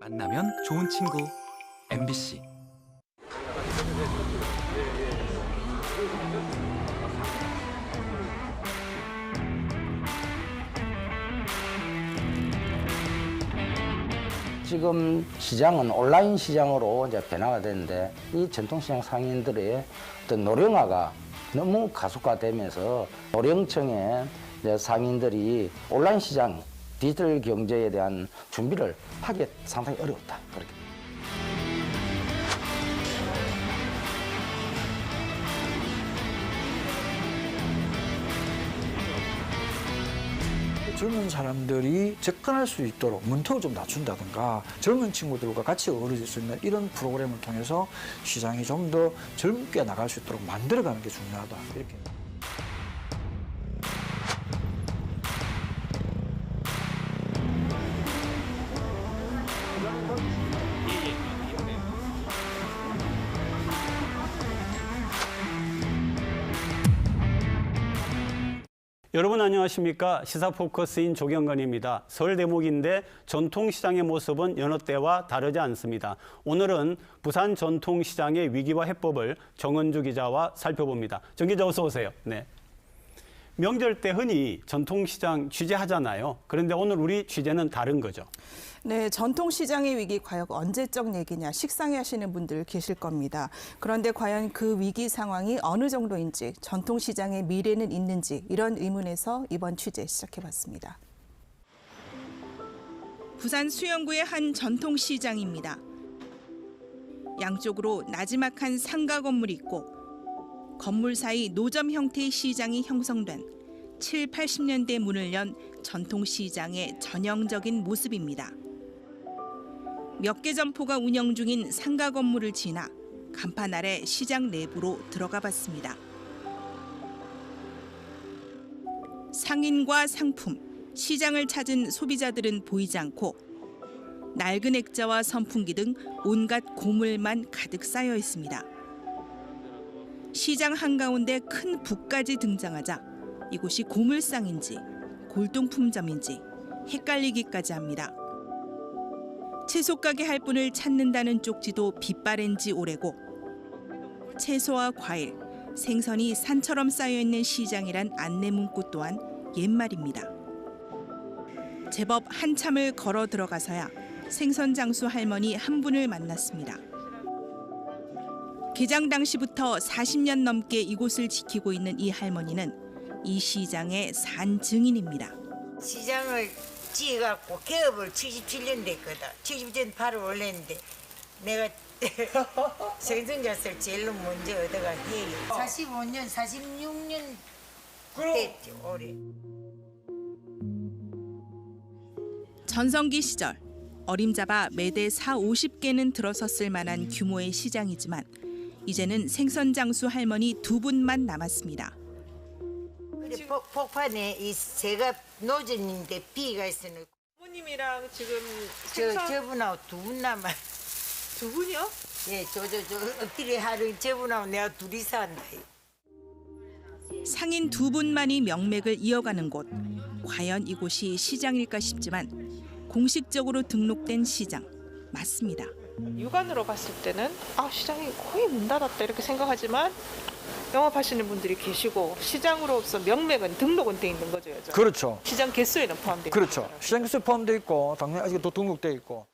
만나면 좋은 친구 MBC. 지금 시장은 온라인 시장으로 이제 변화가 됐는데 이 전통시장 상인들의 어떤 노령화가 너무 가속화되면서 노령층의 이제 상인들이 온라인 시장 디지털 경제에 대한 준비를 하기 상당히 어려웠다. 그렇게. 젊은 사람들이 접근할 수 있도록 문턱을 좀 낮춘다든가 젊은 친구들과 같이 어우러질 수 있는 이런 프로그램을 통해서 시장이 좀 더 젊게 나갈 수 있도록 만들어가는 게 중요하다. 이렇게. 여러분 안녕하십니까? 시사포커스인 조경건입니다. 설 대목인데 전통시장의 모습은 여느 때와 다르지 않습니다. 오늘은 부산 전통시장의 위기와 해법을 정은주 기자와 살펴봅니다. 정 기자 어서 오세요. 네. 명절 때 흔히 전통시장 취재하잖아요. 그런데 오늘 우리 취재는 다른 거죠. 네, 전통시장의 위기 과연 언제적 얘기냐 식상해 하시는 분들 계실 겁니다. 그런데 과연 그 위기 상황이 어느 정도인지 전통시장의 미래는 있는지 이런 의문에서 이번 취재 시작해봤습니다. 부산 수영구의 한 전통시장입니다. 양쪽으로 나지막한 상가 건물이 있고 건물 사이 노점 형태의 시장이 형성된 7, 80년대 문을 연 전통시장의 전형적인 모습입니다. 몇 개 점포가 운영 중인 상가 건물을 지나 간판 아래 시장 내부로 들어가 봤습니다. 상인과 상품, 시장을 찾은 소비자들은 보이지 않고 낡은 액자와 선풍기 등 온갖 고물만 가득 쌓여 있습니다. 시장 한가운데 큰 북까지 등장하자 이곳이 고물상인지 골동품점인지 헷갈리기까지 합니다. 채소 가게 할 분을 찾는다는 쪽지도 빛바랜 지 오래고 채소와 과일, 생선이 산처럼 쌓여있는 시장이란 안내 문구 또한 옛말입니다. 제법 한참을 걸어 들어가서야 생선 장수 할머니 한 분을 만났습니다. 개장 당시부터 40년 넘게 이곳을 지키고 있는 이 할머니는 이 시장의 산 증인입니다. 시장을 지어갖고 개업을 77년 됐거든. 77년 바로 올렸는데 내가 생선젓을 제일 먼저 얻어가 해요. 45년, 46년 됐지 올해. 전성기 시절 어림잡아 매대 40-50개는 들어섰을 만한 규모의 시장이지만 이제는 생선 장수 할머니 두 분만 남았습니다. 폭판에 이 새가 노전인데 비가 있으니 부모님이랑 지금 저분하고 두 분 남아. 두 분이요? 예, 저 엎드려 하루 저분하고 내가 둘이 산다. 상인 두 분만이 명맥을 이어가는 곳. 과연 이곳이 시장일까 싶지만 공식적으로 등록된 시장 맞습니다. 육안으로 봤을 때는 시장이 거의 문 닫았다 이렇게 생각하지만 영업하시는 분들이 계시고 시장으로서 명맥은 등록은 돼 있는 거죠. 여전히. 그렇죠. 시장 개수에는 포함되어 그렇죠. 있는 시장 개수 포함되어 있고 당연히 아직도 등록되어 있고.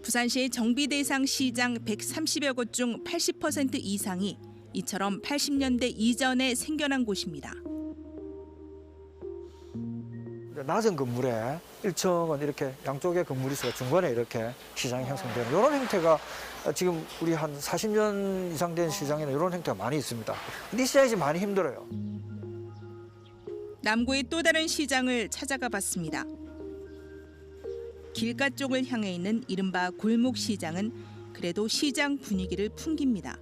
부산시의 정비 대상 시장 130여 곳 중 80% 이상이 이처럼 80년대 이전에 생겨난 곳입니다. 낮은 건물에 1층은 이렇게 양쪽에 건물이 있어서 중간에 이렇게 시장이 형성되는 이런 형태가 지금 우리 한 40년 이상 된 시장에는 이런 형태가 많이 있습니다. 근데 이 시장이 지금 많이 힘들어요. 남구의 또 다른 시장을 찾아가 봤습니다. 길가 쪽을 향해 있는 이른바 골목시장은 그래도 시장 분위기를 풍깁니다.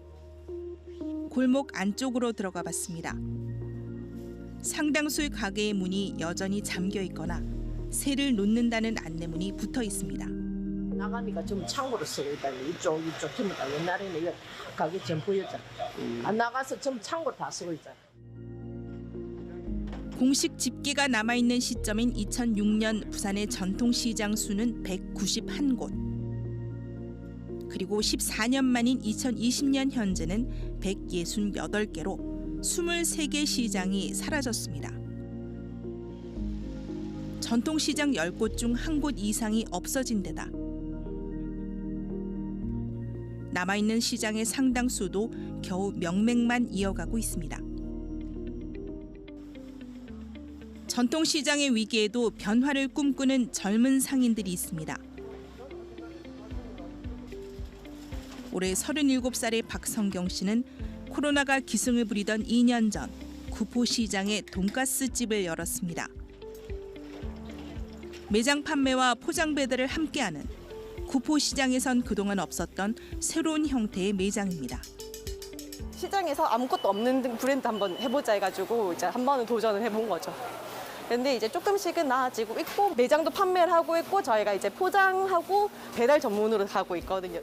골목 안쪽으로 들어가 봤습니다. 상당수의 가게의 문이 여전히 잠겨 있거나 세를 놓는다는 안내문이 붙어 있습니다. 나가니까 좀 창고로 쓰고 있다. 이쪽 전부 다 옛날에는 이거 가게 전부였잖아. 안 나가서 좀 창고로 다 쓰고 있잖아. 공식 집계가 남아있는 시점인 2006년 부산의 전통시장 수는 191곳. 그리고 14년 만인 2020년 현재는 168개로 23개 시장이 사라졌습니다. 전통시장 10곳 중 1곳 이상이 없어진 데다 남아있는 시장의 상당수도 겨우 명맥만 이어가고 있습니다. 전통시장의 위기에도 변화를 꿈꾸는 젊은 상인들이 있습니다. 올해 37살의 박성경 씨는 코로나가 기승을 부리던 2년 전 구포시장에 돈가스 집을 열었습니다. 매장 판매와 포장 배달을 함께하는 구포시장에선 그동안 없었던 새로운 형태의 매장입니다. 시장에서 아무것도 없는 브랜드 한번 해보자 해가지고 이제 한 번은 도전을 해본 거죠. 근데 이제 조금씩은 나아지고 있고 매장도 판매를 하고 있고 저희가 이제 포장하고 배달 전문으로 가고 있거든요.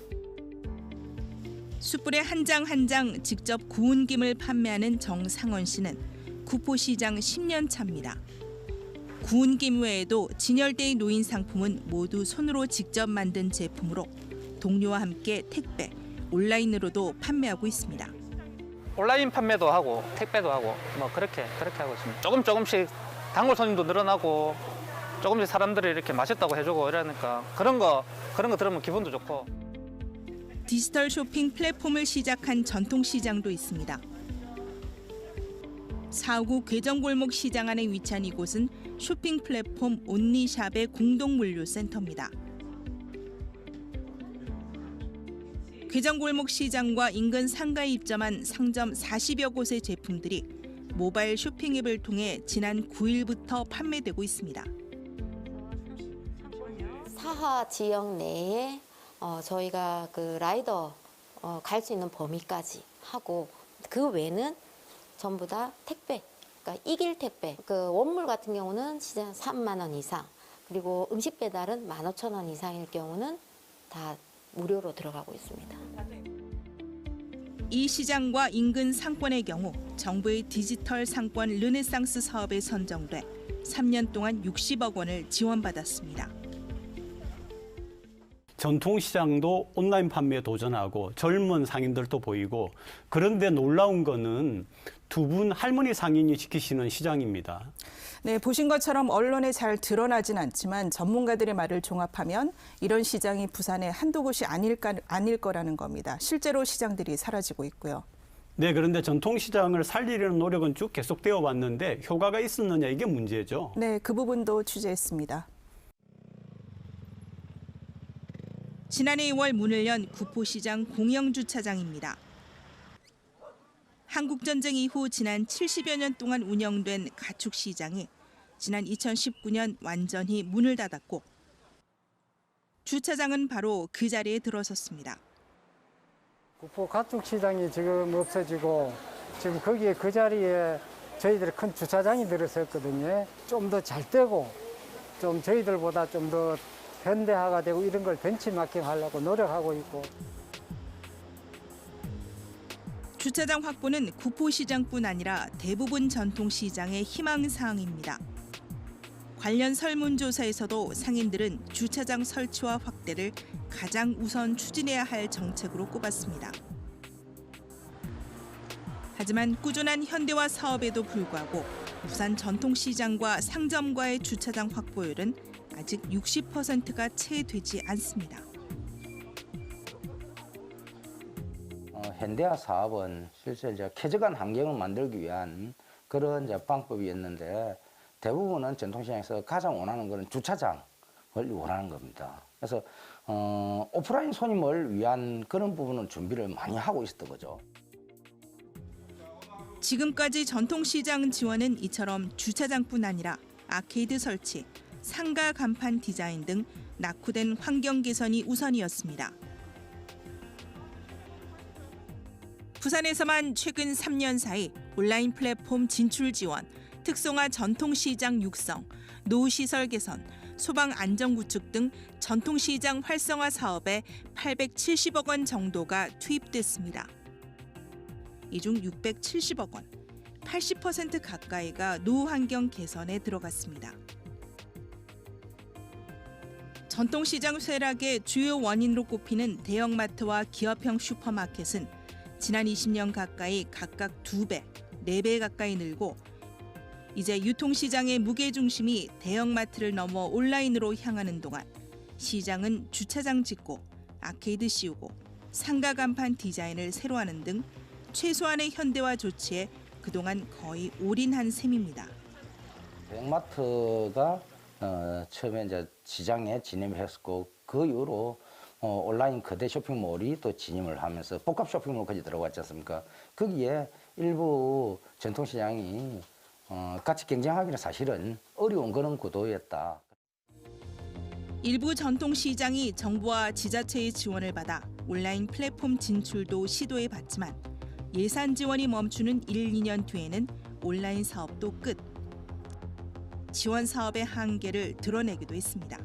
숯불에 한 장 한 장 직접 구운 김을 판매하는 정상원 씨는 구포시장 10년 차입니다. 구운 김 외에도 진열대에 놓인 상품은 모두 손으로 직접 만든 제품으로 동료와 함께 택배, 온라인으로도 판매하고 있습니다. 온라인 판매도 하고 택배도 하고 뭐 그렇게 하고 있습니다. 조금씩 단골 손님도 늘어나고 조금씩 사람들이 이렇게 맛있다고 해주고 이러니까 그런 거 들으면 기분도 좋고. 디지털 쇼핑 플랫폼을 시작한 전통시장도 있습니다. 사구 괴정골목 시장 안에 위치한 이곳은 쇼핑 플랫폼 온리샵의 공동 물류센터입니다. 괴정골목 시장과 인근 상가에 입점한 상점 40여 곳의 제품들이 모바일 쇼핑 앱을 통해 지난 9일부터 판매되고 있습니다. 사하 지역 내에 저희가 그 라이더 갈 수 있는 범위까지 하고 그 외는 전부 다 택배, 그러니까 이길 택배. 그 원물 같은 경우는 시장 3만 원 이상, 그리고 음식 배달은 15,000원 이상일 경우는 다 무료로 들어가고 있습니다. 이 시장과 인근 상권의 경우 정부의 디지털 상권 르네상스 사업에 선정돼 3년 동안 60억 원을 지원받았습니다. 전통시장도 온라인 판매에 도전하고 젊은 상인들도 보이고, 그런데 놀라운 거는 두 분 할머니 상인이 지키시는 시장입니다. 네, 보신 것처럼 언론에 잘 드러나진 않지만 전문가들의 말을 종합하면 이런 시장이 부산에 한두 곳이 아닐 거라는 겁니다. 실제로 시장들이 사라지고 있고요. 네, 그런데 전통시장을 살리려는 노력은 쭉 계속되어 왔는데 효과가 있었느냐, 이게 문제죠. 네, 그 부분도 취재했습니다. 지난해 2월 문을 연 구포시장 공영주차장입니다. 한국전쟁 이후 지난 70여 년 동안 운영된 가축시장이 지난 2019년 완전히 문을 닫았고 주차장은 바로 그 자리에 들어섰습니다. 구포 가축시장이 지금 없어지고 지금 거기에 그 자리에 저희들이 큰 주차장이 들어섰거든요. 좀 더 잘 되고 좀 저희들보다 좀 더 현대화가 되고 이런 걸 벤치마킹 하려고 노력하고 있고. 주차장 확보는 구포시장뿐 아니라 대부분 전통시장의 희망사항입니다. 관련 설문조사에서도 상인들은 주차장 설치와 확대를 가장 우선 추진해야 할 정책으로 꼽았습니다. 하지만 꾸준한 현대화 사업에도 불구하고 부산 전통시장과 상점과의 주차장 확보율은 아직 60%가 채 되지 않습니다. 현대화 사업은 실제 이제 쾌적한 환경을 만들기 위한 그런 이제 방법이었는데 대부분은 전통시장에서 가장 원하는 것은 주차장을 원하는 겁니다. 그래서 오프라인 손님을 위한 그런 부분은 준비를 많이 하고 있었던 거죠. 지금까지 전통시장 지원은 이처럼 주차장뿐 아니라 아케이드 설치, 상가 간판 디자인 등 낙후된 환경 개선이 우선이었습니다. 부산에서만 최근 3년 사이 온라인 플랫폼 진출 지원, 특성화 전통시장 육성, 노후시설 개선, 소방 안전 구축 등 전통시장 활성화 사업에 870억 원 정도가 투입됐습니다. 이 중 670억 원, 80% 가까이가 노후 환경 개선에 들어갔습니다. 전통시장 쇠락의 주요 원인으로 꼽히는 대형마트와 기업형 슈퍼마켓은 지난 20년 가까이 각각 2배, 4배 가까이 늘고 이제 유통시장의 무게중심이 대형마트를 넘어 온라인으로 향하는 동안 시장은 주차장 짓고 아케이드 씌우고 상가 간판 디자인을 새로 하는 등 최소한의 현대화 조치에 그동안 거의 올인한 셈입니다. 대형마트가 처음에 이제 시장에 진입을 했었고 그 이후로 온라인 거대 쇼핑몰이 또 진입을 하면서 복합 쇼핑몰까지 들어갔지 않습니까? 거기에 일부 전통시장이 같이 경쟁하기는 사실은 어려운 그런 구도였다. 일부 전통시장이 정부와 지자체의 지원을 받아 온라인 플랫폼 진출도 시도해봤지만 예산 지원이 멈추는 1, 2년 뒤에는 온라인 사업도 끝. 지원 사업의 한계를 드러내기도 했습니다.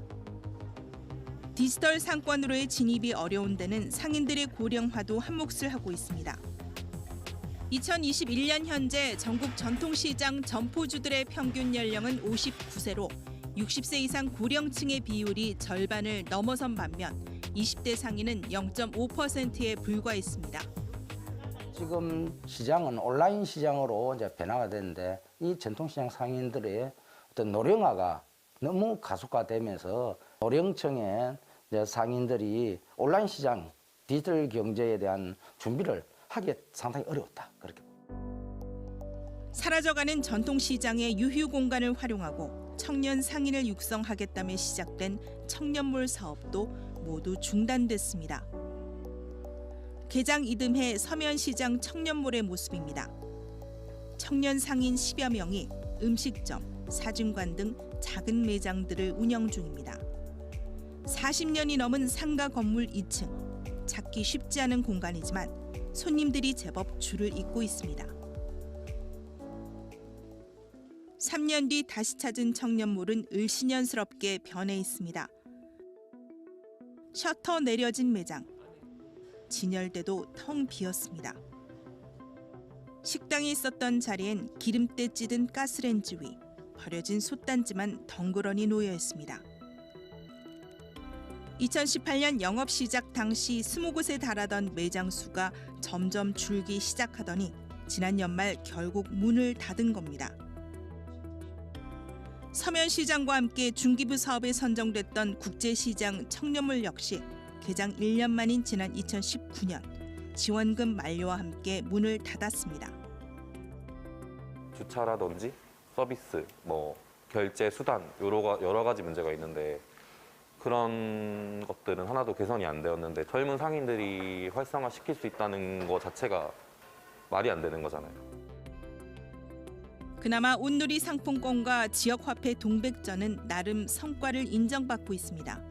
디지털 상권으로의 진입이 어려운 데는 상인들의 고령화도 한몫을 하고 있습니다. 2021년 현재 전국 전통시장 점포주들의 평균 연령은 59세로 60세 이상 고령층의 비율이 절반을 넘어선 반면 20대 상인은 0.5%에 불과했습니다. 지금 시장은 온라인 시장으로 이제 변화가 됐는데 이 전통시장 상인들의 어떤 노령화가 너무 가속화되면서 노령층의 이제 상인들이 온라인 시장, 디지털 경제에 대한 준비를 하기 상당히 어려웠다. 그렇게. 사라져가는 전통시장의 유휴 공간을 활용하고 청년 상인을 육성하겠다며 시작된 청년몰 사업도 모두 중단됐습니다. 개장 이듬해 서면시장 청년몰의 모습입니다. 청년 상인 10여 명이 음식점, 사진관 등 작은 매장들을 운영 중입니다. 40년이 넘은 상가 건물 2층, 찾기 쉽지 않은 공간이지만 손님들이 제법 줄을 잇고 있습니다. 3년 뒤 다시 찾은 청년몰은 을씨년스럽게 변해 있습니다. 셔터 내려진 매장, 진열대도 텅 비었습니다. 식당이 있었던 자리엔 기름때 찌든 가스렌지 위, 버려진 솥단지만 덩그러니 놓여 있습니다. 2018년 영업 시작 당시 20곳에 달하던 매장 수가 점점 줄기 시작하더니 지난 연말 결국 문을 닫은 겁니다. 서면시장과 함께 중기부 사업에 선정됐던 국제시장 청년몰 역시 개장 1년 만인 지난 2019년 지원금 만료와 함께 문을 닫았습니다. 주차라든지 서비스, 결제 수단 여러 가지 문제가 있는데 그런 것들은 하나도 개선이 안 되었는데 젊은 상인들이 활성화시킬 수 있다는 것 자체가 말이 안 되는 거잖아요. 그나마 온누리 상품권과 지역화폐 동백전은 나름 성과를 인정받고 있습니다.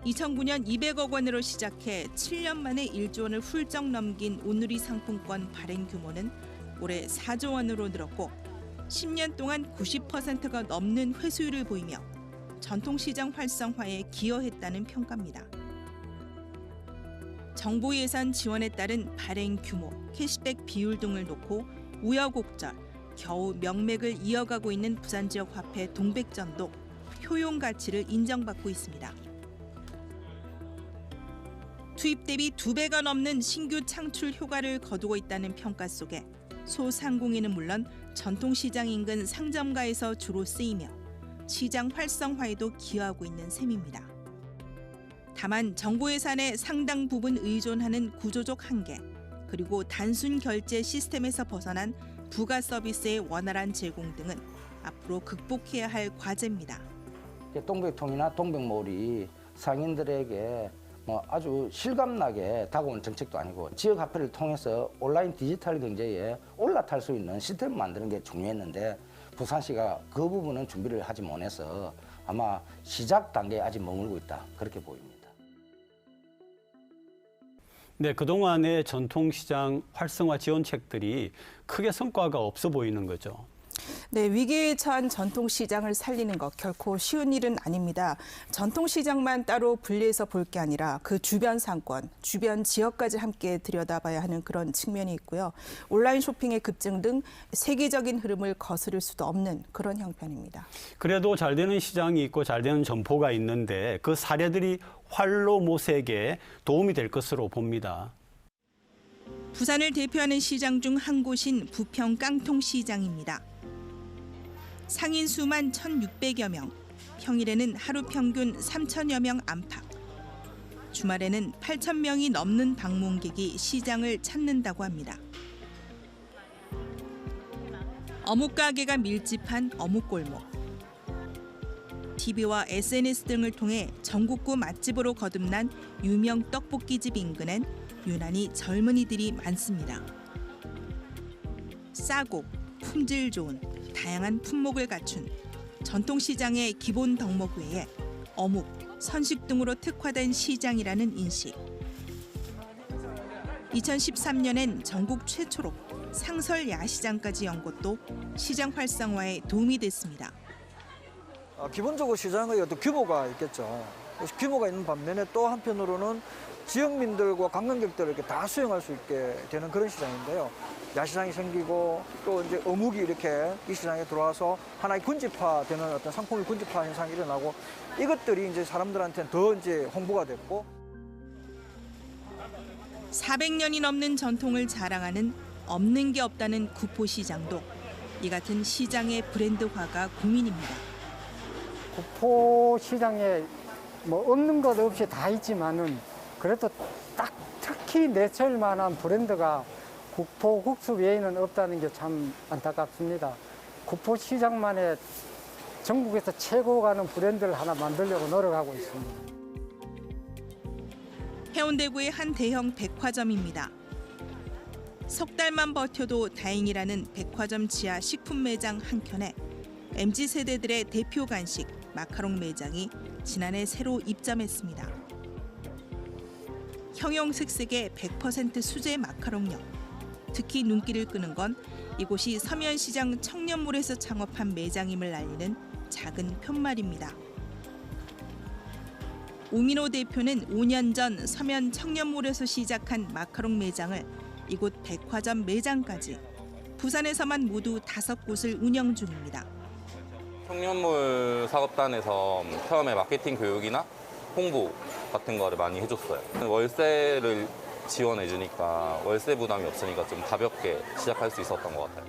2009년 200억 원으로 시작해 7년 만에 1조 원을 훌쩍 넘긴 온누리 상품권 발행 규모는 올해 4조 원으로 늘었고 10년 동안 90%가 넘는 회수율을 보이며 전통시장 활성화에 기여했다는 평가입니다. 정부 예산 지원에 따른 발행 규모, 캐시백 비율 등을 놓고 우여곡절, 겨우 명맥을 이어가고 있는 부산 지역 화폐 동백전도 효용 가치를 인정받고 있습니다. 투입 대비 2배가 넘는 신규 창출 효과를 거두고 있다는 평가 속에 소상공인은 물론 전통시장 인근 상점가에서 주로 쓰이며 시장 활성화에도 기여하고 있는 셈입니다. 다만 정부 예산에 상당 부분 의존하는 구조적 한계, 그리고 단순 결제 시스템에서 벗어난 부가 서비스의 원활한 제공 등은 앞으로 극복해야 할 과제입니다. 동백통이나 동백몰이 상인들에게 아주 실감나게 다가온 정책도 아니고 지역 화폐를 통해서 온라인 디지털 경제에 올라탈 수 있는 시스템을 만드는 게 중요했는데 부산시가 그 부분은 준비를 하지 못해서 아마 시작 단계에 아직 머물고 있다, 그렇게 보입니다. 네, 그동안의 전통시장 활성화 지원책들이 크게 성과가 없어 보이는 거죠. 네, 위기에 처한 전통시장을 살리는 것 결코 쉬운 일은 아닙니다. 전통시장만 따로 분리해서 볼 게 아니라 그 주변 상권, 주변 지역까지 함께 들여다봐야 하는 그런 측면이 있고요. 온라인 쇼핑의 급증 등 세계적인 흐름을 거스를 수도 없는 그런 형편입니다. 그래도 잘 되는 시장이 있고 잘 되는 점포가 있는데 그 사례들이 활로 모색에 도움이 될 것으로 봅니다. 부산을 대표하는 시장 중 한 곳인 부평 깡통시장입니다. 상인 수만 1,600여 명, 평일에는 하루 평균 3,000여 명 안팎. 주말에는 8,000명이 넘는 방문객이 시장을 찾는다고 합니다. 어묵 가게가 밀집한 어묵골목. TV와 SNS 등을 통해 전국구 맛집으로 거듭난 유명 떡볶이집 인근엔 유난히 젊은이들이 많습니다. 싸고 품질 좋은 다양한 품목을 갖춘 전통시장의 기본 덕목 외에 어묵, 선식 등으로 특화된 시장이라는 인식. 2013년엔 전국 최초로 상설 야시장까지 연 것도 시장 활성화에 도움이 됐습니다. 기본적으로 시장의 어떤 규모가 있겠죠. 규모가 있는 반면에 또 한편으로는 지역민들과 관광객들을 이렇게 다 수용할 수 있게 되는 그런 시장인데요. 야시장이 생기고 또 이제 어묵이 이렇게 이 시장에 들어와서 하나의 군집화되는 어떤 상품의 군집화 현상이 일어나고 이것들이 이제 사람들한테는 더 이제 홍보가 됐고 400년이 넘는 전통을 자랑하는 없는 게 없다는 구포시장도 이 같은 시장의 브랜드화가 고민입니다. 구포시장에 뭐 없는 것 없이 다 있지만은 그래도 딱 특히 내칠 만한 브랜드가 구포 국수 외에는 없다는 게 참 안타깝습니다. 구포시장만의 전국에서 최고 가는 브랜드를 하나 만들려고 노력하고 있습니다. 해운대구의 한 대형 백화점입니다. 석 달만 버텨도 다행이라는 백화점 지하 식품 매장 한켠에 MZ세대들의 대표 간식 마카롱 매장이 지난해 새로 입점했습니다. 형형색색의 100% 수제 마카롱형. 특히 눈길을 끄는 건 이곳이 서면시장 청년몰에서 창업한 매장임을 알리는 작은 편말입니다. 오민호 대표는 5년 전 서면 청년몰에서 시작한 마카롱 매장을 이곳 백화점 매장까지 부산에서만 모두 5곳을 운영 중입니다. 청년몰 사업단에서 처음에 마케팅 교육이나 홍보 같은 거를 많이 해줬어요. 월세를 지원해 주니까 월세 부담이 없으니까 좀 가볍게 시작할 수 있었던 것 같아요.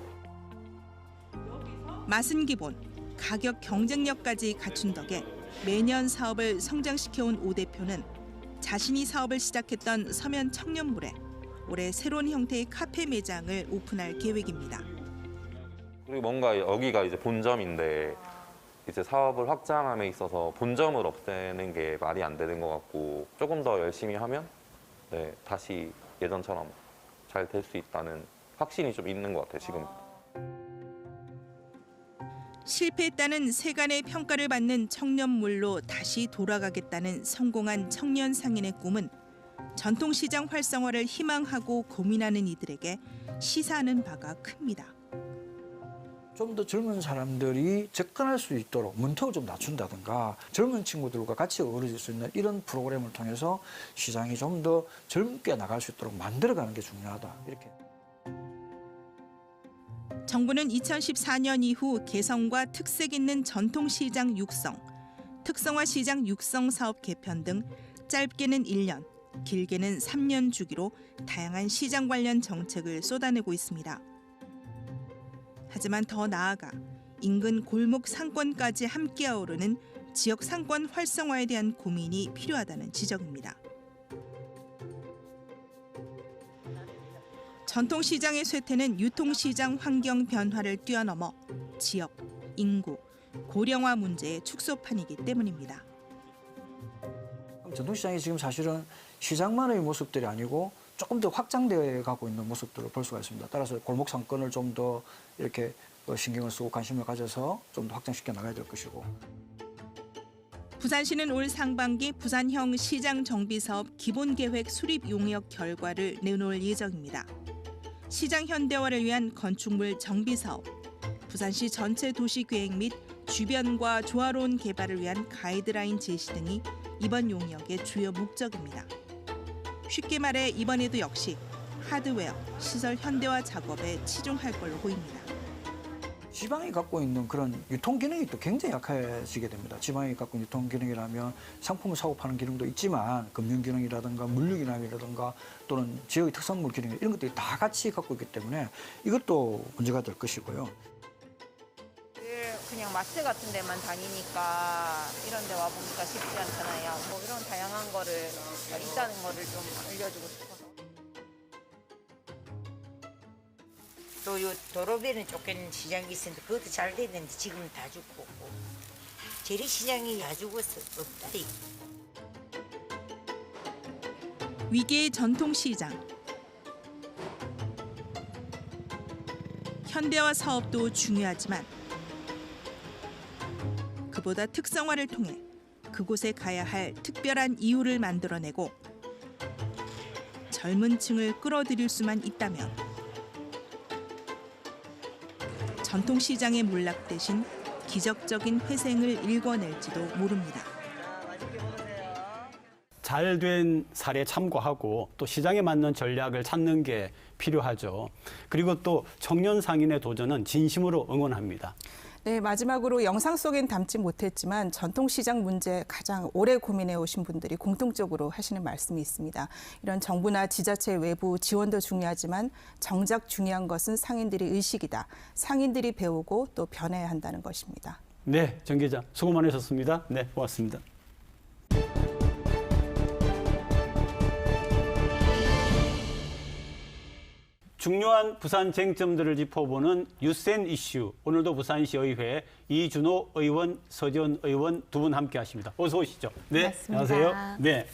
맛은 기본, 가격 경쟁력까지 갖춘 덕에 매년 사업을 성장시켜온 오 대표는 자신이 사업을 시작했던 서면 청년몰에 올해 새로운 형태의 카페 매장을 오픈할 계획입니다. 그리고 뭔가 여기가 이제 본점인데 이제 사업을 확장함에 있어서 본점을 없애는 게 말이 안 되는 것 같고 조금 더 열심히 하면 네, 다시 예전처럼 잘 될 수 있다는 확신이 좀 있는 것 같아요, 지금. 실패했다는 세간의 평가를 받는 청년몰로 다시 돌아가겠다는 성공한 청년 상인의 꿈은 전통시장 활성화를 희망하고 고민하는 이들에게 시사하는 바가 큽니다. 좀 더 젊은 사람들이 접근할 수 있도록 문턱을 좀 낮춘다든가 젊은 친구들과 같이 어우러질 수 있는 이런 프로그램을 통해서 시장이 좀 더 젊게 나갈 수 있도록 만들어가는 게 중요하다. 이렇게. 정부는 2014년 이후 개성과 특색 있는 전통시장 육성, 특성화 시장 육성 사업 개편 등 짧게는 1년, 길게는 3년 주기로 다양한 시장 관련 정책을 쏟아내고 있습니다. 하지만 더 나아가 인근 골목 상권까지 함께 어우르는 지역 상권 활성화에 대한 고민이 필요하다는 지적입니다. 전통시장의 쇠퇴는 유통시장 환경 변화를 뛰어넘어 지역, 인구, 고령화 문제의 축소판이기 때문입니다. 전통시장이 지금 사실은 시장만의 모습들이 아니고 조금 더 확장되어 가고 있는 모습들을 볼 수가 있습니다. 따라서 골목 상권을 좀 더 이렇게 신경을 쓰고 관심을 가져서 좀 더 확장시켜 나가야 될 것이고. 부산시는 올 상반기 부산형 시장 정비 사업 기본 계획 수립 용역 결과를 내놓을 예정입니다. 시장 현대화를 위한 건축물 정비 사업, 부산시 전체 도시 계획 및 주변과 조화로운 개발을 위한 가이드라인 제시 등이 이번 용역의 주요 목적입니다. 쉽게 말해 이번에도 역시 하드웨어, 시설 현대화 작업에 치중할 걸로 보입니다. 지방이 갖고 있는 그런 유통 기능이 또 굉장히 약해지게 됩니다. 지방이 갖고 있는 유통 기능이라면 상품을 사고 파는 기능도 있지만 금융 기능이라든가 물류 기능이라든가 또는 지역의 특산물 기능 이런 것들이 다 같이 갖고 있기 때문에 이것도 문제가 될 것이고요. 그냥 마트 같은 데만 다니니까 이런 데 와보니까 쉽지 않잖아요. 뭐 이런 다양한 거를 있다는 거를 좀 알려주고 싶어서. 또 요 도로변에 쫓기는 시장이 있었는데 그것도 잘 됐는데 지금은 다 죽고 재래시장이 아주 없다. 위계의 전통시장. 현대화 사업도 중요하지만 그보다 특성화를 통해 그곳에 가야 할 특별한 이유를 만들어내고 젊은 층을 끌어들일 수만 있다면 전통시장의 몰락 대신 기적적인 회생을 일궈낼지도 모릅니다. 잘된 사례 참고하고 또 시장에 맞는 전략을 찾는 게 필요하죠. 그리고 또 청년 상인의 도전은 진심으로 응원합니다. 네, 마지막으로 영상 속엔 담지 못했지만 전통시장 문제 가장 오래 고민해 오신 분들이 공통적으로 하시는 말씀이 있습니다. 이런 정부나 지자체 외부 지원도 중요하지만 정작 중요한 것은 상인들의 의식이다. 상인들이 배우고 또 변해야 한다는 것입니다. 네, 정 기자 수고 많으셨습니다. 네, 고맙습니다. 중요한 부산 쟁점들을 짚어보는 유센 이슈. 오늘도 부산시 의회 이준호 의원, 서지원 의원 두 분 함께 하십니다. 어서 오시죠. 네, 반갑습니다. 안녕하세요. 네,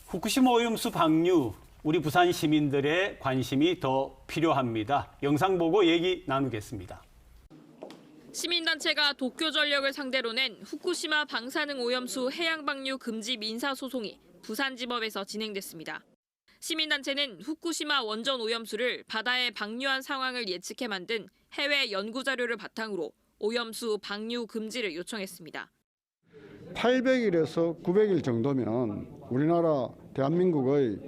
후쿠시마 오염수 방류, 우리 부산 시민들의 관심이 더 필요합니다. 영상 보고 얘기 나누겠습니다. 시민단체가 도쿄전력을 상대로 낸 후쿠시마 방사능 오염수 해양 방류 금지 민사소송이 부산지법에서 진행됐습니다. 시민단체는 후쿠시마 원전 오염수를 바다에 방류한 상황을 예측해 만든 해외 연구자료를 바탕으로 오염수 방류 금지를 요청했습니다. 800일에서 900일 정도면 우리나라 대한민국의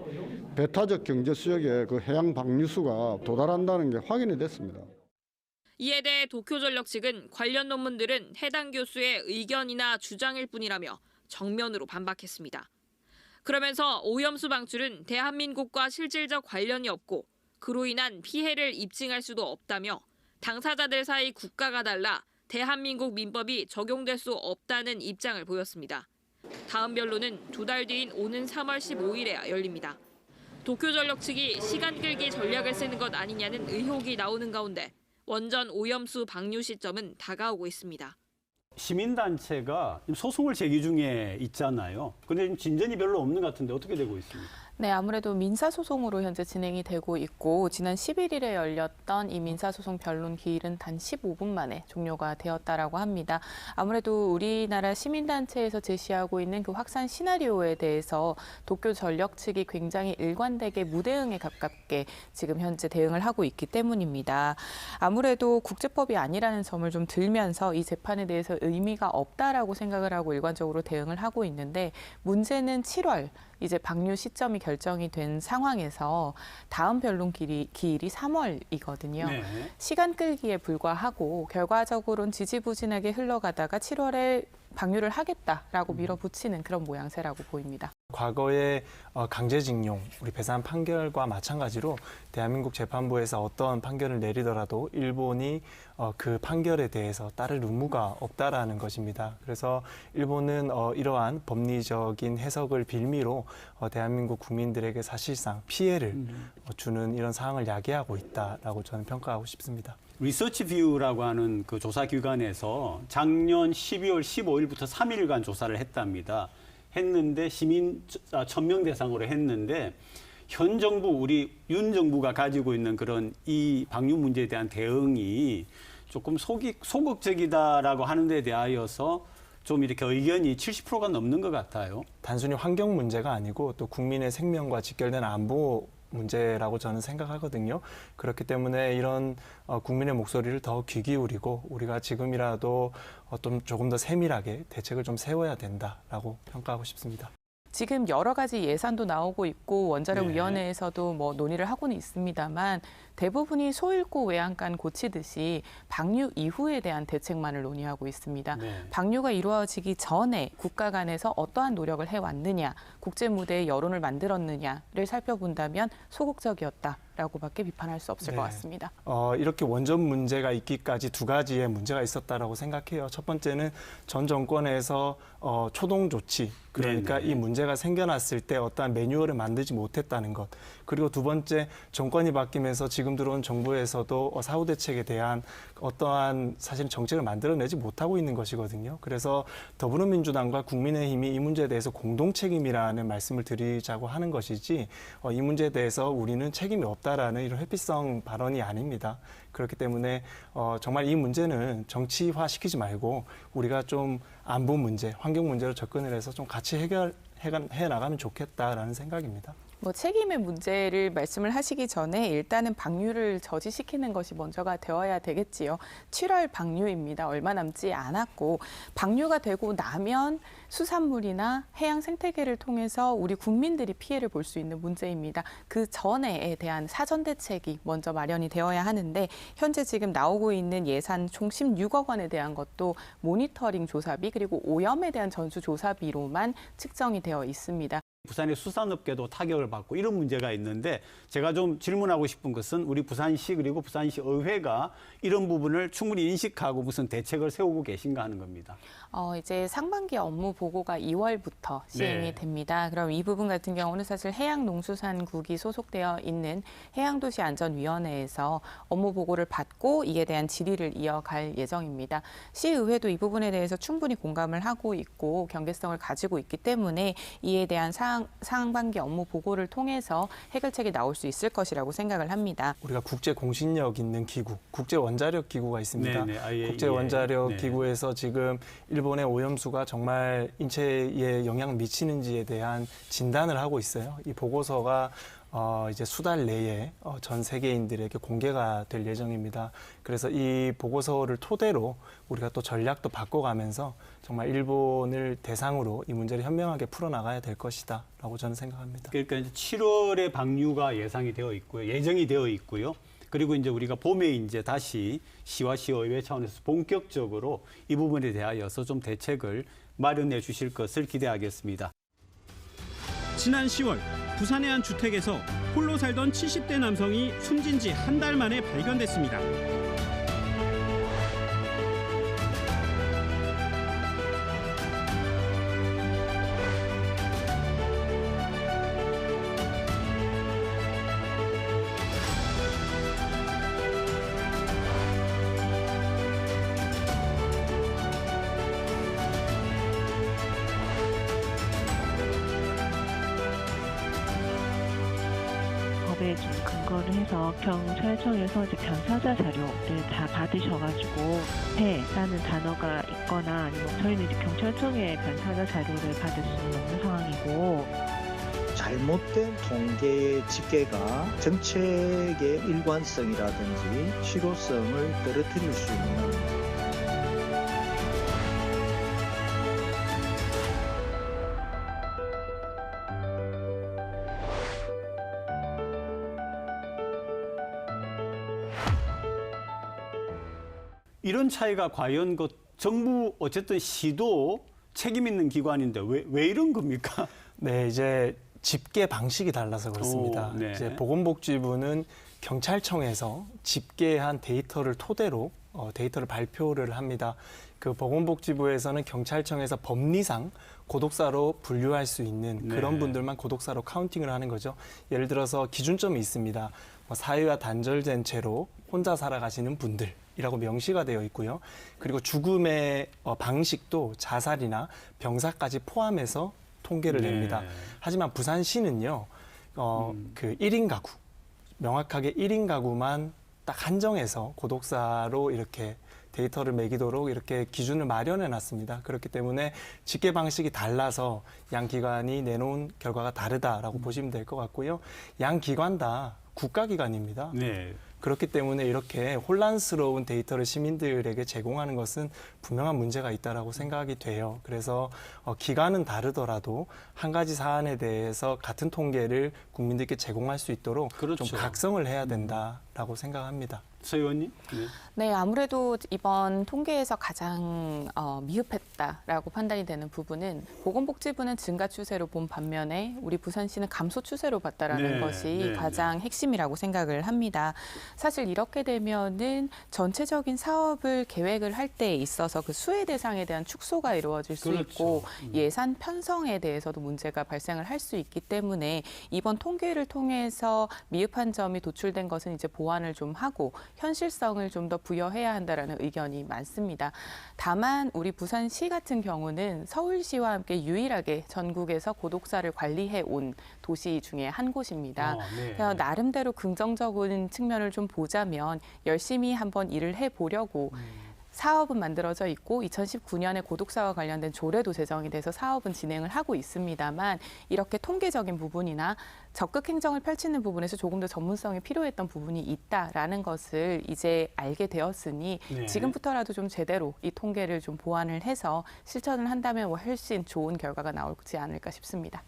배타적 경제 수역의 그 해양 방류수가 도달한다는 게 확인이 됐습니다. 이에 대해 도쿄전력 측은 관련 논문들은 해당 교수의 의견이나 주장일 뿐이라며 정면으로 반박했습니다. 그러면서 오염수 방출은 대한민국과 실질적 관련이 없고 그로 인한 피해를 입증할 수도 없다며 당사자들 사이 국가가 달라 대한민국 민법이 적용될 수 없다는 입장을 보였습니다. 다음 변론은 2달 뒤인 오는 3월 15일에 열립니다. 도쿄전력 측이 시간 끌기 전략을 쓰는 것 아니냐는 의혹이 나오는 가운데 원전 오염수 방류 시점은 다가오고 있습니다. 시민단체가 소송을 제기 중에 있잖아요. 그런데 진전이 별로 없는 것 같은데 어떻게 되고 있습니까? 네, 아무래도 민사소송으로 현재 진행이 되고 있고 지난 11일에 열렸던 이 민사소송 변론 기일은 단 15분 만에 종료가 되었다라고 합니다. 아무래도 우리나라 시민단체에서 제시하고 있는 그 확산 시나리오에 대해서 도쿄전력 측이 굉장히 일관되게 무대응에 가깝게 지금 현재 대응을 하고 있기 때문입니다. 아무래도 국제법이 아니라는 점을 좀 들면서 이 재판에 대해서 의미가 없다라고 생각을 하고 일관적으로 대응을 하고 있는데 문제는 7월 이제 방류 시점이 결정이 된 상황에서 다음 변론 기일이 3월이거든요. 네. 시간 끌기에 불과하고 결과적으로는 지지부진하게 흘러가다가 7월에 방류를 하겠다라고 밀어붙이는 그런 모양새라고 보입니다. 과거의 강제징용, 우리 배산 판결과 마찬가지로 대한민국 재판부에서 어떤 판결을 내리더라도 일본이 그 판결에 대해서 따를 의무가 없다라는 것입니다. 그래서 일본은 이러한 법리적인 해석을 빌미로 대한민국 국민들에게 사실상 피해를 주는 이런 상황을 야기하고 있다라고 저는 평가하고 싶습니다. 리서치뷰라고 하는 그 조사 기관에서 작년 12월 15일부터 3일간 조사를 했답니다. 했는데 시민 1000명 대상으로 했는데 현 정부 우리 윤 정부가 가지고 있는 그런 이 방류 문제에 대한 대응이 조금 소극적이다라고 하는 데 대하여서 좀 이렇게 의견이 70%가 넘는 것 같아요. 단순히 환경 문제가 아니고 또 국민의 생명과 직결된 안보 문제라고 저는 생각하거든요. 그렇기 때문에 이런 국민의 목소리를 더 귀 기울이고 우리가 지금이라도 조금 더 세밀하게 대책을 좀 세워야 된다라고 평가하고 싶습니다. 지금 여러 가지 예산도 나오고 있고 원자력위원회에서도 뭐 논의를 하고는 있습니다만 대부분이 소잃고 외양간 고치듯이 방류 이후에 대한 대책만을 논의하고 있습니다. 방류가 이루어지기 전에 국가 간에서 어떠한 노력을 해왔느냐, 국제 무대에 여론을 만들었느냐를 살펴본다면 소극적이었다라고밖에 비판할 수 없을 것 같습니다. 이렇게 원전 문제가 있기까지 두 가지의 문제가 있었다라고 생각해요. 첫 번째는 전 정권에서 초동 조치, 그러니까 이 문제가 생겨났을 때 어떠한 매뉴얼을 만들지 못했다는 것. 그리고 두 번째, 정권이 바뀌면서 지금 들어온 정부에서도 사후 대책에 대한 어떠한 사실 정책을 만들어내지 못하고 있는 것이거든요. 그래서 더불어민주당과 국민의힘이 이 문제에 대해서 공동 책임이라는 말씀을 드리자고 하는 것이지 이 문제에 대해서 우리는 책임이 없다라는 이런 회피성 발언이 아닙니다. 그렇기 때문에 정말 이 문제는 정치화시키지 말고 우리가 좀 안보 문제, 환경 문제로 접근을 해서 좀 같이 해결해 나가면 좋겠다라는 생각입니다. 뭐 책임의 문제를 말씀을 하시기 전에 일단은 방류를 저지시키는 것이 먼저가 되어야 되겠지요. 7월 방류입니다. 얼마 남지 않았고 방류가 되고 나면 수산물이나 해양 생태계를 통해서 우리 국민들이 피해를 볼 수 있는 문제입니다. 그 전에에 대한 사전 대책이 먼저 마련이 되어야 하는데 현재 지금 나오고 있는 예산 총 16억 원에 대한 것도 모니터링 조사비 그리고 오염에 대한 전수 조사비로만 측정이 되어 있습니다. 부산의 수산업계도 타격을 받고 이런 문제가 있는데 제가 좀 질문하고 싶은 것은 우리 부산시 그리고 부산시 의회가 이런 부분을 충분히 인식하고 무슨 대책을 세우고 계신가 하는 겁니다. 이제 상반기 업무 보고가 2월부터 시행이 됩니다. 그럼 이 부분 같은 경우는 사실 해양농수산국이 소속되어 있는 해양도시안전위원회에서 업무 보고를 받고 이에 대한 질의를 이어갈 예정입니다. 시의회도 이 부분에 대해서 충분히 공감을 하고 있고 경계성을 가지고 있기 때문에 이에 대한 상반기 업무 보고를 통해서 해결책이 나올 수 있을 것이라고 생각을 합니다. 우리가 국제 공신력 있는 기구, 국제 원자력 기구가 있습니다. 국제 원자력 기구에서 지금 일본의 오염수가 정말 인체에 영향 미치는지에 대한 진단을 하고 있어요. 이 보고서가 이제 수달 내에 전 세계인들에게 공개가 될 예정입니다. 그래서 이 보고서를 토대로 우리가 또 전략도 바꿔가면서 정말 일본을 대상으로 이 문제를 현명하게 풀어나가야 될 것이다라고 저는 생각합니다. 그러니까 이제 7월에 방류가 예정이 되어 있고요. 그리고 이제 우리가 봄에 이제 다시 시와 시의회 차원에서 본격적으로 이 부분에 대하여서 좀 대책을 마련해 주실 것을 기대하겠습니다. 지난 10월 부산의 한 주택에서 홀로 살던 70대 남성이 숨진 지 한 달 만에 발견됐습니다. 법에 좀 근거를 해서 경찰청에서 이제 변사자 자료를 다 받으셔가지고 라는 단어가 있거나 아니면 저희는 이제 경찰청에 변사자 자료를 받을 수는 없는 상황이고 잘못된 통계 집계가 정책의 일관성이라든지 실효성을 떨어뜨릴 수 있는 이런 차이가 과연 정부 어쨌든 시도 책임 있는 기관인데 왜 이런 겁니까? 네, 이제 집계 방식이 달라서 그렇습니다. 이제 보건복지부는 경찰청에서 집계한 데이터를 토대로 데이터를 발표를 합니다. 그 보건복지부에서는 경찰청에서 법리상 고독사로 분류할 수 있는 그런 분들만 고독사로 카운팅을 하는 거죠. 예를 들어서 기준점이 있습니다. 사회와 단절된 채로 혼자 살아가시는 분들이라고 명시가 되어 있고요. 그리고 죽음의 방식도 자살이나 병사까지 포함해서 통계를 냅니다. 하지만 부산시는요, 그 1인 가구, 명확하게 1인 가구만 딱 한정해서 고독사로 이렇게 데이터를 매기도록 이렇게 기준을 마련해 놨습니다. 그렇기 때문에 집계 방식이 달라서 양 기관이 내놓은 결과가 다르다라고 보시면 될 것 같고요. 양 기관 다 국가기관입니다. 네. 그렇기 때문에 이렇게 혼란스러운 데이터를 시민들에게 제공하는 것은 분명한 문제가 있다라고 생각이 돼요. 그래서 기관은 다르더라도 한 가지 사안에 대해서 같은 통계를 국민들께 제공할 수 있도록 그렇죠. 좀 각성을 해야 된다라고 생각합니다. 서 의원님? 네. 네, 아무래도 이번 통계에서 가장 미흡했다라고 판단이 되는 부분은 보건복지부는 증가 추세로 본 반면에 우리 부산시는 감소 추세로 봤다라는 네, 것이 네, 가장 핵심이라고 생각을 합니다. 사실 이렇게 되면은 전체적인 사업을 계획을 할 때 있어서 그 수혜 대상에 대한 축소가 이루어질 수 그렇죠. 있고 예산 편성에 대해서도 문제가 발생을 할 수 있기 때문에 이번 통계를 통해서 미흡한 점이 도출된 것은 이제 보완을 좀 하고 현실성을 좀 더 부여해야 한다라는 의견이 많습니다. 다만 우리 부산시 같은 경우는 서울시와 함께 유일하게 전국에서 고독사를 관리해 온 도시 중에 한 곳입니다. 네. 그래서 나름대로 긍정적인 측면을 좀 보자면 열심히 한번 일을 해보려고 사업은 만들어져 있고 2019년에 고독사와 관련된 조례도 제정이 돼서 사업은 진행을 하고 있습니다만 이렇게 통계적인 부분이나 적극 행정을 펼치는 부분에서 조금 더 전문성이 필요했던 부분이 있다라는 것을 이제 알게 되었으니 네. 지금부터라도 좀 제대로 이 통계를 좀 보완을 해서 실천을 한다면 훨씬 좋은 결과가 나오지 않을까 싶습니다.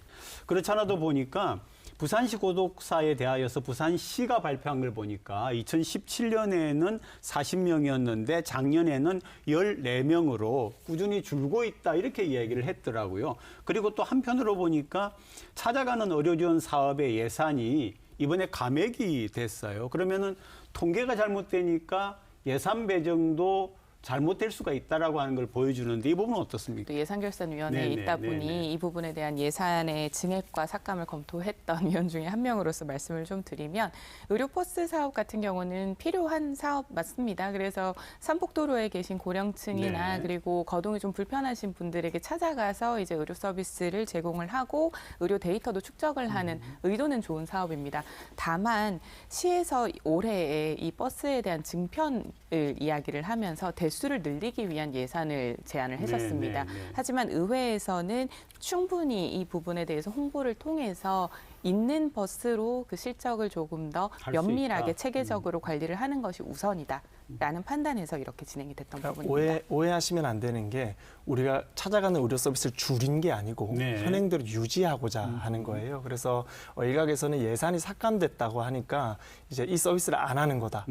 그렇지 않아도 보니까 부산시 고독사에 대하여서 부산시가 발표한 걸 보니까 2017년에는 40명이었는데 작년에는 14명으로 꾸준히 줄고 있다 이렇게 이야기를 했더라고요. 그리고 또 한편으로 보니까 찾아가는 의료지원 사업의 예산이 이번에 감액이 됐어요. 그러면은 통계가 잘못되니까 예산 배정도 잘못될 수가 있다라고 하는 걸 보여주는데 이 부분은 어떻습니까? 또 예산결산위원회에 네네, 있다 보니 네네. 이 부분에 대한 예산의 증액과 삭감을 검토했던 위원 중에 한 명으로서 말씀을 좀 드리면 의료버스 사업 같은 경우는 필요한 사업 맞습니다. 그래서 산복도로에 계신 고령층이나 네. 그리고 거동이 좀 불편하신 분들에게 찾아가서 이제 의료 서비스를 제공을 하고 의료 데이터도 축적을 하는 의도는 좋은 사업입니다. 다만 시에서 올해에 이 버스에 대한 증편을 이야기를 하면서 대수를 늘리기 위한 예산을 제안을 했었습니다. 네. 하지만 의회에서는 충분히 이 부분에 대해서 홍보를 통해서 있는 버스로 그 실적을 조금 더 할수 면밀하게 있다. 체계적으로 관리를 하는 것이 우선이다라는 판단에서 이렇게 진행이 됐던 부분입니다. 오해하시면 안 되는 게 우리가 찾아가는 의료 서비스를 줄인 게 아니고 네. 현행대로 유지하고자 하는 거예요. 그래서 일각에서는 예산이 삭감됐다고 하니까 이제 이 서비스를 안 하는 거다.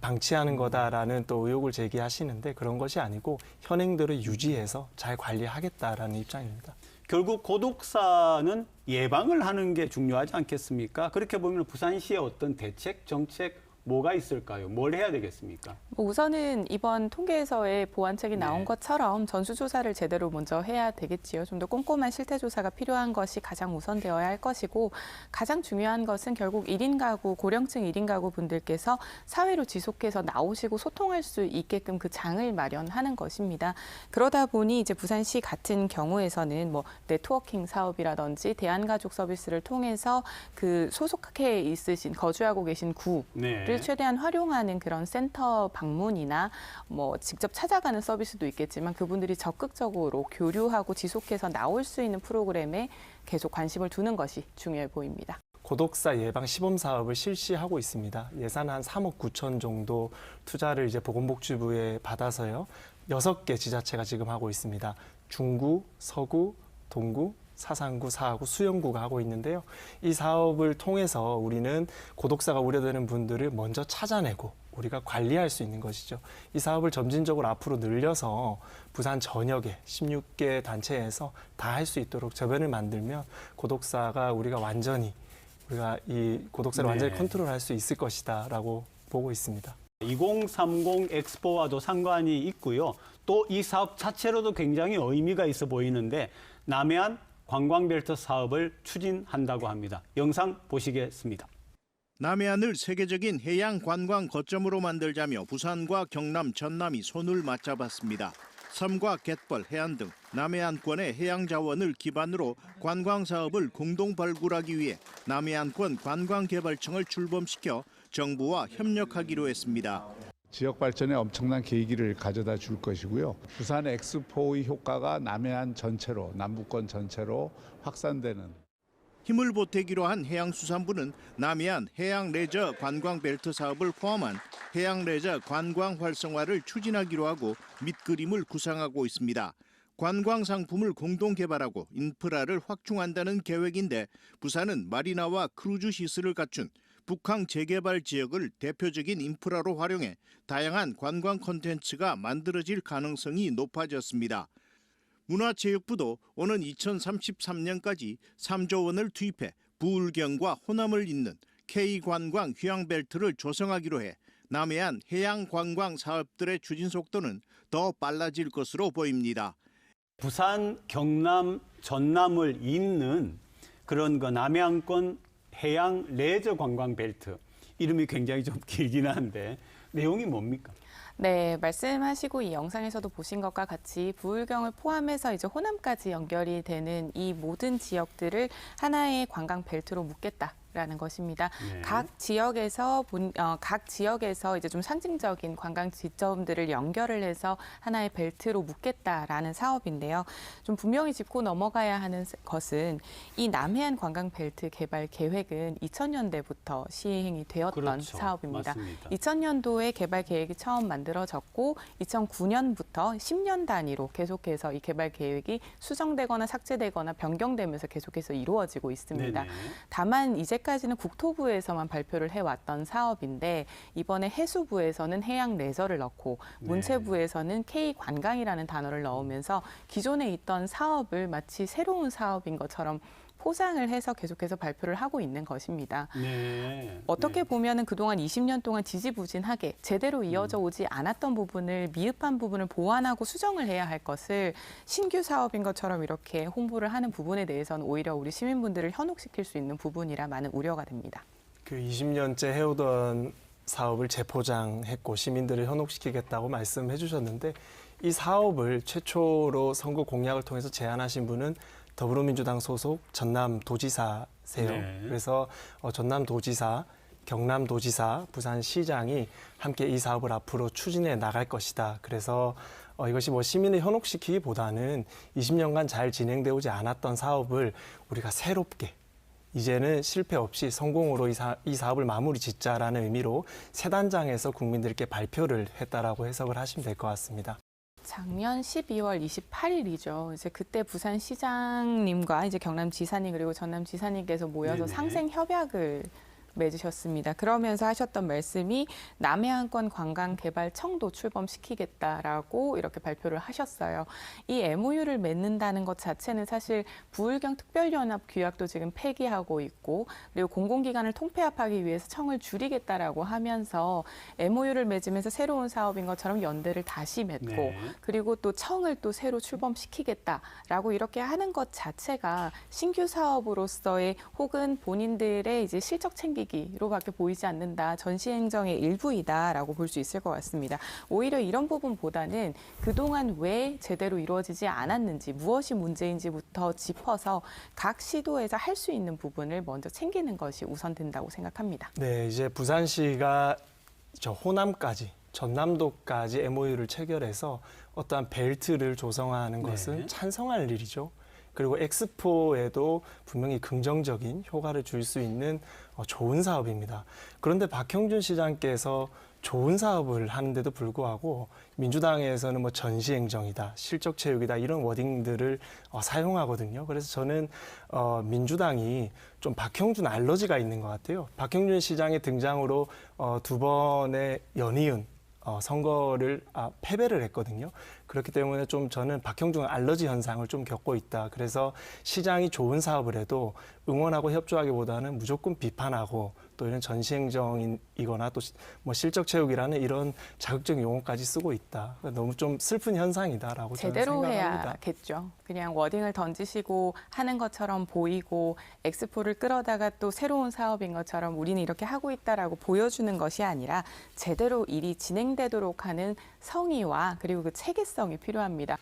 방치하는 거다라는 또 의혹을 제기하시는데 그런 것이 아니고 현행대로 유지해서 잘 관리하겠다라는 입장입니다. 결국 고독사는 예방을 하는 게 중요하지 않겠습니까? 그렇게 보면 부산시의 어떤 대책, 정책 뭐가 있을까요? 뭘 해야 되겠습니까? 우선은 이번 통계에서의 보완책이 나온 것처럼 전수조사를 제대로 먼저 해야 되겠지요. 좀 더 꼼꼼한 실태조사가 필요한 것이 가장 우선되어야 할 것이고 가장 중요한 것은 결국 1인 가구, 고령층 1인 가구 분들께서 사회로 지속해서 나오시고 소통할 수 있게끔 그 장을 마련하는 것입니다. 그러다 보니 이제 부산시 같은 경우에서는 뭐 네트워킹 사업이라든지 대한가족 서비스를 통해서 그 소속해 있으신 거주하고 계신 구를 최대한 활용하는 그런 센터 방문이나 뭐 직접 찾아가는 서비스도 있겠지만 그분들이 적극적으로 교류하고 지속해서 나올 수 있는 프로그램에 계속 관심을 두는 것이 중요해 보입니다. 고독사 예방 시범 사업을 실시하고 있습니다. 예산 한 3억 9천 정도 투자를 이제 보건복지부에 받아서요. 6개 지자체가 지금 하고 있습니다. 중구, 서구, 동구, 사상구, 사하구, 수영구가 하고 있는데요. 이 사업을 통해서 우리는 고독사가 우려되는 분들을 먼저 찾아내고 우리가 관리할 수 있는 것이죠. 이 사업을 점진적으로 앞으로 늘려서 부산 전역에 16개 단체에서 다 할 수 있도록 저변을 만들면 고독사가 우리가 이 고독사를 완전히 컨트롤할 수 있을 것이다라고 보고 있습니다. 2030 엑스포와도 상관이 있고요. 또 이 사업 자체로도 굉장히 의미가 있어 보이는데 남해안 관광벨트 사업을 추진한다고 합니다. 영상 보시겠습니다. 남해안을 세계적인 해양 관광 거점으로 만들자며 부산과 경남, 전남이 손을 맞잡았습니다. 섬과 갯벌, 해안 등 남해안권의 해양 자원을 기반으로 관광 사업을 공동 발굴하기 위해 남해안권 관광개발청을 출범시켜 정부와 협력하기로 했습니다. 지역 발전에 엄청난 계기를 가져다 줄 것이고요. 부산 엑스포의 효과가 남해안 전체로, 남부권 전체로 확산되는. 힘을 보태기로 한 해양수산부는 남해안 해양 레저 관광 벨트 사업을 포함한 해양 레저 관광 활성화를 추진하기로 하고 밑그림을 구상하고 있습니다. 관광 상품을 공동 개발하고 인프라를 확충한다는 계획인데 부산은 마리나와 크루즈 시설을 갖춘 북항 재개발 지역을 대표적인 인프라로 활용해 다양한 관광 콘텐츠가 만들어질 가능성이 높아졌습니다. 문화체육부도 오는 2033년까지 3조 원을 투입해 부울경과 호남을 잇는 K관광 휴양벨트를 조성하기로 해 남해안 해양관광 사업들의 추진 속도는 더 빨라질 것으로 보입니다. 부산, 경남, 전남을 잇는 그런 남해안권 해양 레저 관광 벨트. 이름이 굉장히 좀 길긴 한데 내용이 뭡니까? 네, 말씀하시고 이 영상에서도 보신 것과 같이 부울경을 포함해서 이제 호남까지 연결이 되는 이 모든 지역들을 하나의 관광 벨트로 묶겠다라는 것입니다. 네. 각 지역에서 이제 좀 상징적인 관광 지점들을 연결을 해서 하나의 벨트로 묶겠다라는 사업인데요. 좀 분명히 짚고 넘어가야 하는 것은 이 남해안 관광 벨트 개발 계획은 2000년대부터 시행이 되었던 그렇죠. 사업입니다. 맞습니다. 2000년도에 개발 계획이 처음 만들어졌고 2009년부터 10년 단위로 계속해서 이 개발 계획이 수정되거나 삭제되거나 변경되면서 계속해서 이루어지고 있습니다. 네네. 다만 이제까지는 국토부에서만 발표를 해왔던 사업인데 이번에 해수부에서는 해양 레저를 넣고 문체부에서는 K관광이라는 단어를 넣으면서 기존에 있던 사업을 마치 새로운 사업인 것처럼 포장을 해서 계속해서 발표를 하고 있는 것입니다. 네. 어떻게 보면은 그동안 20년 동안 지지부진하게 제대로 이어져 오지 않았던 부분을 미흡한 부분을 보완하고 수정을 해야 할 것을 신규 사업인 것처럼 이렇게 홍보를 하는 부분에 대해서는 오히려 우리 시민분들을 현혹시킬 수 있는 부분이라 많은 우려가 됩니다. 그 20년째 해오던 사업을 재포장했고 시민들을 현혹시키겠다고 말씀해 주셨는데 이 사업을 최초로 선거 공약을 통해서 제안하신 분은 더불어민주당 소속 전남도지사세요. 네. 그래서 전남도지사, 경남도지사, 부산시장이 함께 이 사업을 앞으로 추진해 나갈 것이다. 그래서 이것이 시민을 현혹시키기보다는 20년간 잘 진행되어 오지 않았던 사업을 우리가 새롭게 이제는 실패 없이 성공으로 이 사업을 마무리 짓자라는 의미로 새 단장에서 국민들께 발표를 했다라고 해석을 하시면 될 것 같습니다. 작년 12월 28일이죠. 이제 그때 부산시장님과 이제 경남지사님 그리고 전남지사님께서 모여서 네네. 상생 협약을 맺으셨습니다. 그러면서 하셨던 말씀이 남해안권 관광개발청도 출범시키겠다라고 이렇게 발표를 하셨어요. 이 MOU를 맺는다는 것 자체는 사실 부울경 특별연합 규약도 지금 폐기하고 있고 그리고 공공기관을 통폐합하기 위해서 청을 줄이겠다라고 하면서 MOU를 맺으면서 새로운 사업인 것처럼 연대를 다시 맺고 네. 그리고 또 청을 또 새로 출범시키겠다라고 이렇게 하는 것 자체가 신규 사업으로서의 혹은 본인들의 이제 실적 챙기기로밖에 보이지 않는다. 전시행정의 일부이다라고 볼 수 있을 것 같습니다. 오히려 이런 부분보다는 그동안 왜 제대로 이루어지지 않았는지 무엇이 문제인지부터 짚어서 각 시도에서 할 수 있는 부분을 먼저 챙기는 것이 우선된다고 생각합니다. 네, 이제 부산시가 호남까지, 전남도까지 MOU를 체결해서 어떠한 벨트를 조성하는 것은 찬성할 일이죠. 그리고 엑스포에도 분명히 긍정적인 효과를 줄 수 있는 좋은 사업입니다. 그런데 박형준 시장께서 좋은 사업을 하는데도 불구하고 민주당에서는 전시행정이다, 실적체육이다 이런 워딩들을 사용하거든요. 그래서 저는 민주당이 좀 박형준 알러지가 있는 것 같아요. 박형준 시장의 등장으로 두 번의 연이은 선거를 패배를 했거든요. 그렇기 때문에 좀 저는 박형준 알러지 현상을 좀 겪고 있다. 그래서 시장이 좋은 사업을 해도 응원하고 협조하기보다는 무조건 비판하고 또 이런 전시행정이거나 또 실적체육이라는 이런 자극적인 용어까지 쓰고 있다. 너무 좀 슬픈 현상이다라고 저는 제대로 생각합니다. 해야겠죠. 그냥 워딩을 던지시고 하는 것처럼 보이고 엑스포를 끌어다가 또 새로운 사업인 것처럼 우리는 이렇게 하고 있다라고 보여주는 것이 아니라 제대로 일이 진행되도록 하는 성의와 그리고 그 체계성이 필요합니다.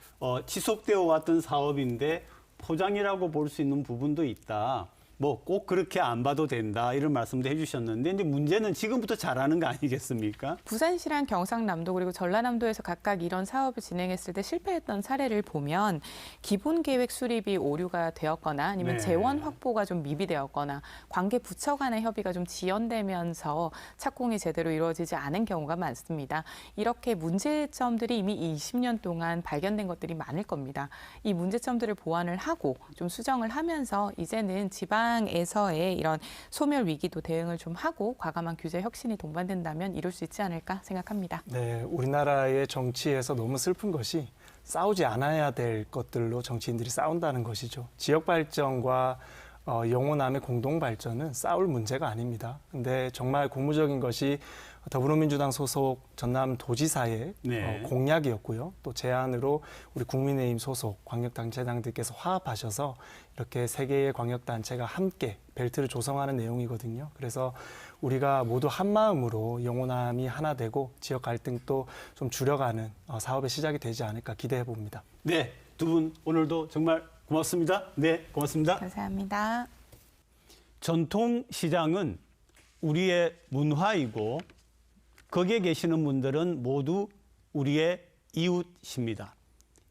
지속되어 왔던 사업인데 포장이라고 볼 수 있는 부분도 있다. 뭐 꼭 그렇게 안 봐도 된다 이런 말씀도 해주셨는데 이제 문제는 지금부터 잘하는 거 아니겠습니까? 부산시랑 경상남도 그리고 전라남도에서 각각 이런 사업을 진행했을 때 실패했던 사례를 보면 기본 계획 수립이 오류가 되었거나 아니면 네. 재원 확보가 좀 미비되었거나 관계 부처 간의 협의가 좀 지연되면서 착공이 제대로 이루어지지 않은 경우가 많습니다. 이렇게 문제점들이 이미 20년 동안 발견된 것들이 많을 겁니다. 이 문제점들을 보완을 하고 좀 수정을 하면서 이제는 지방에서의 이런 소멸 위기도 대응을 좀 하고 과감한 규제 혁신이 동반된다면 이룰 수 있지 않을까 생각합니다. 네, 우리나라의 정치에서 너무 슬픈 것이 싸우지 않아야 될 것들로 정치인들이 싸운다는 것이죠. 지역 발전과 영호남의 공동 발전은 싸울 문제가 아닙니다. 근데 정말 고무적인 것이 더불어민주당 소속 전남도지사의 네. 공약이었고요. 또 제안으로 우리 국민의힘 소속 광역단체장들께서 화합하셔서 이렇게 세 개의 광역단체가 함께 벨트를 조성하는 내용이거든요. 그래서 우리가 모두 한 마음으로 영호남이 하나 되고 지역 갈등도 좀 줄여가는 사업의 시작이 되지 않을까 기대해 봅니다. 네, 두 분 오늘도 정말 고맙습니다. 네, 고맙습니다. 감사합니다. 전통시장은 우리의 문화이고 거기에 계시는 분들은 모두 우리의 이웃입니다.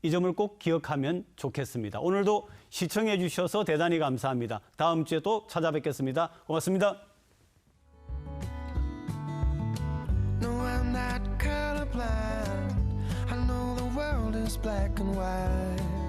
이 점을 꼭 기억하면 좋겠습니다. 오늘도 시청해 주셔서 대단히 감사합니다. 다음 주에 또 찾아뵙겠습니다. 고맙습니다. No, I'm not colorblind. I know the world is black and white.